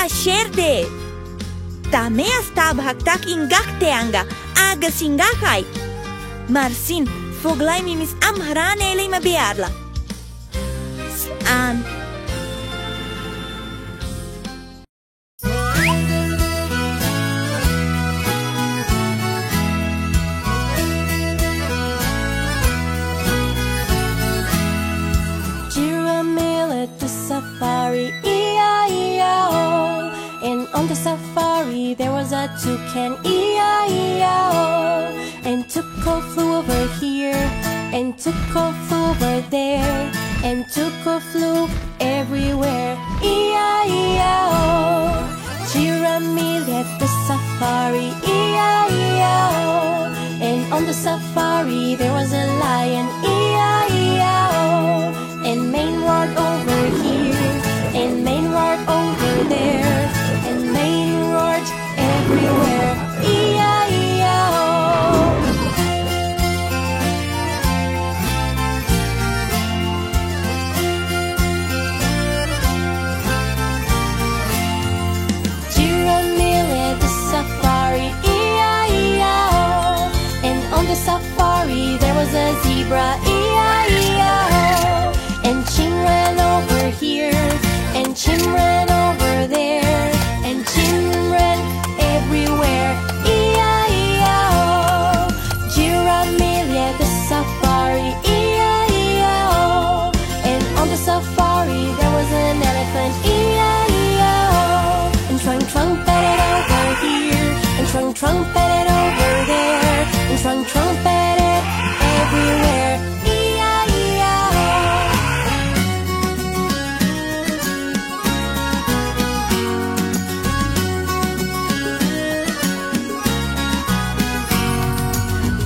asherde. Ta Meas ta Babhta ngach teanga agus ngachai. Mar sin Foghlaim mis Amhráin ma bearla. An Giramille at the safari, E-I-E-I-O. And on the safari there was a toucan, E-I-E-I-O. And Tuco flew over here, and Tuco flew over there, and Tuco flew everywhere, E-I-E-I-O. Giramille at the safari, E-I-E-I-O. And on the safari there was a lion, E-I-E-I-O. And Maine roared over here, and Maine roared over there, and Maine roared everywhere, E-I-E-I-O. Giramille at the safari, E-I-E-I-O. And on the safari there was a zebra, E-I-E-I-O. And Chim ran over here, and Chim ran over there, and Chim ran everywhere, E-I-E-I-O. Giramille at the safari, E-I-E-I-O. And on the safari there was an elephant, E-I-E-I-O. And trumpeted over here, and trumpeted over there, and trumpeted everywhere, E-I-E-I-O.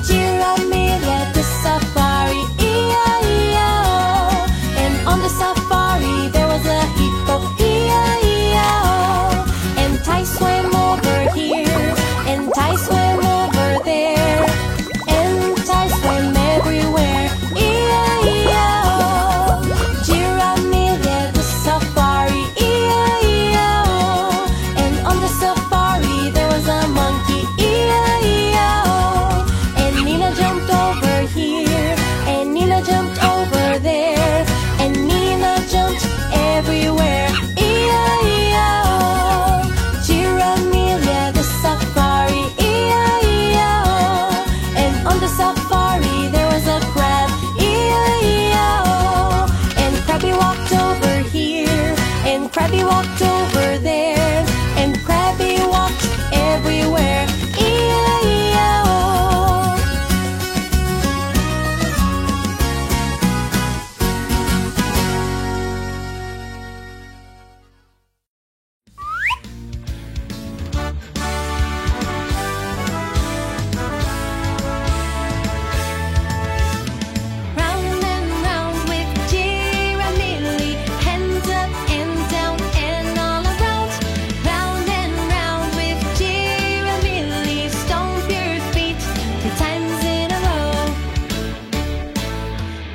Giramille at the safari, E-I-E-I-O. And on the safari there was a hippo, E-I-E-I-O. And Ty swam over here, and Ty swam over there, and Ty swam everywhere, E-I-E-I-O. Giramille at the safari, E-I-E-I-O. And on the safari there was a monkey, E-I-E-I-O. And Nina jumped over here, and Nina jumped over there, and Nina jumped everywhere, E-I-E-I-O. Giramille at the safari, E-I-E-I-O. And on the safari there was a crab, E-I-E-I-O. And Crabby walked over here, and Crabby walked over there, and Crabby walked everywhere, E-I-E-I-O. Round and round with Giramille, hands up and down and all around. Round and round with Giramille, stomp your feet 3 times in a row.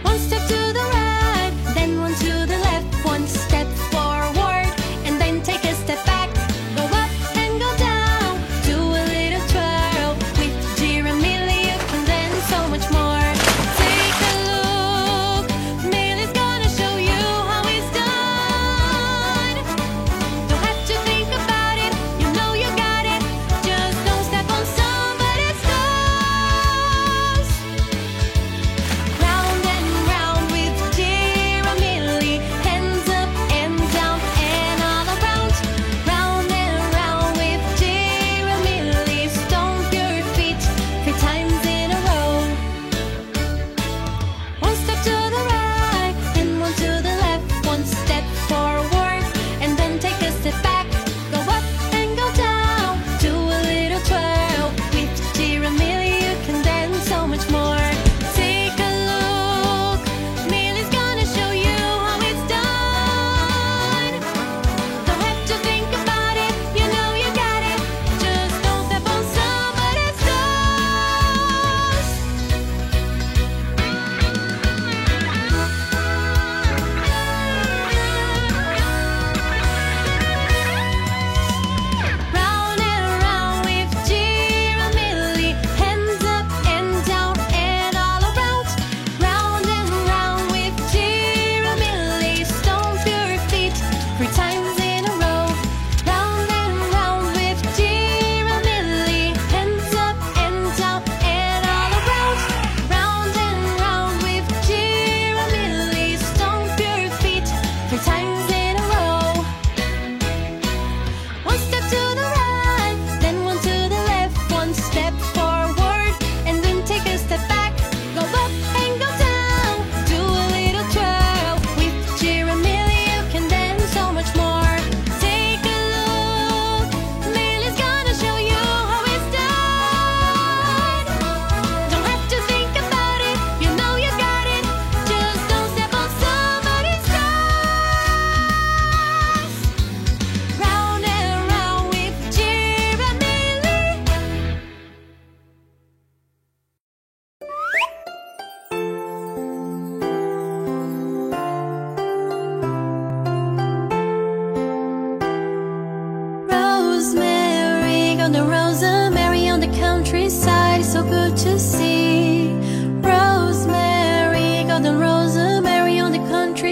1 step to the right, then 1 to the left, 1 step forward, and then take a step back. Go up and go down, do a little twirl. With Giramille you can learn so much more. Take a look, Millie's gonna show you how it's done. Don't have to think about it, you know you got it. Just don't step on somebody's toes. Round and round with Giramille,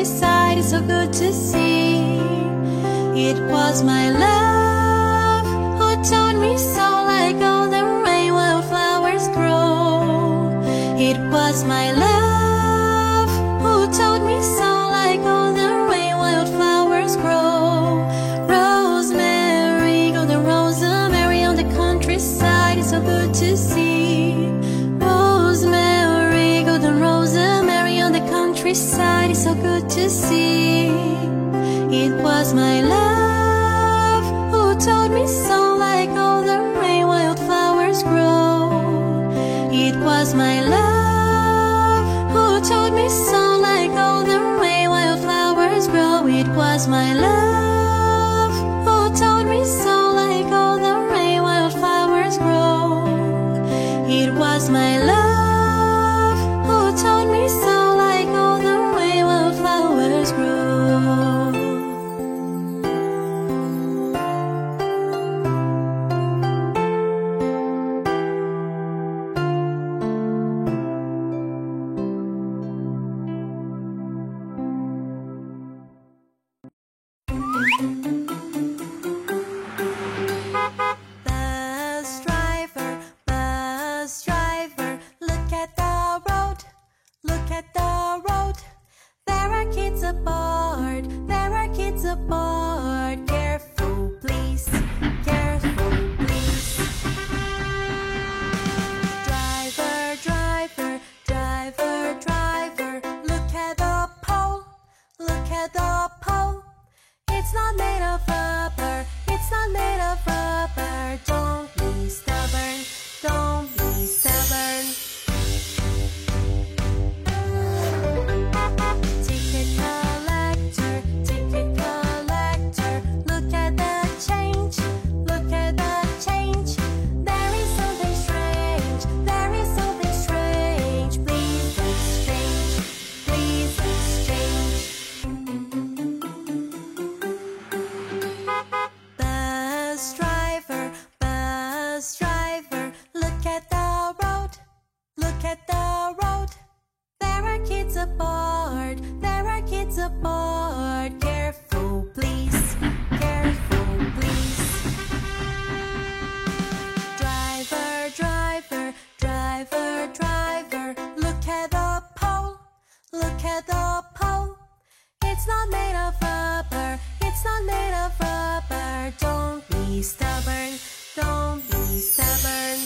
countryside is so good to see. It was my love who taught me so, like all the rain wildflowers grow. It was my love who taught me so, like all the rain wildflowers grow. Rosemary, golden rosemary on the countryside is so good to see. Rosemary, golden rosemary on the countryside is so good to see. It was my love who taught me so, like all the rain wildflowers grow. It was my love who taught me so, like all the rain wildflowers grow. It was my love who taught me so, like all the rain wildflowers grow. It was my love who taught me so, like all the rain wildflowers grow. Bus driver, look at the road, look at the road. There are kids aboard, there are kids aboard. Careful, please, careful, please. Driver, driver, driver, driver, look at the pole, look at the pole. It's not made of rubber, it's not made of rubber. Don't be stubborn, don't be stubborn. Ticket collector, look at the change, look at the change. There is something strange, there is something strange. Please exchange, please exchange. Bus driver, look at the road, look at the road. There are kids aboard, there are kids aboard. Careful, please, careful, please. Driver, driver, driver, driver, look at the pole, look at the pole. It's not made of rubber, it's not made of rubber. Don't be stubborn, don't be stubborn.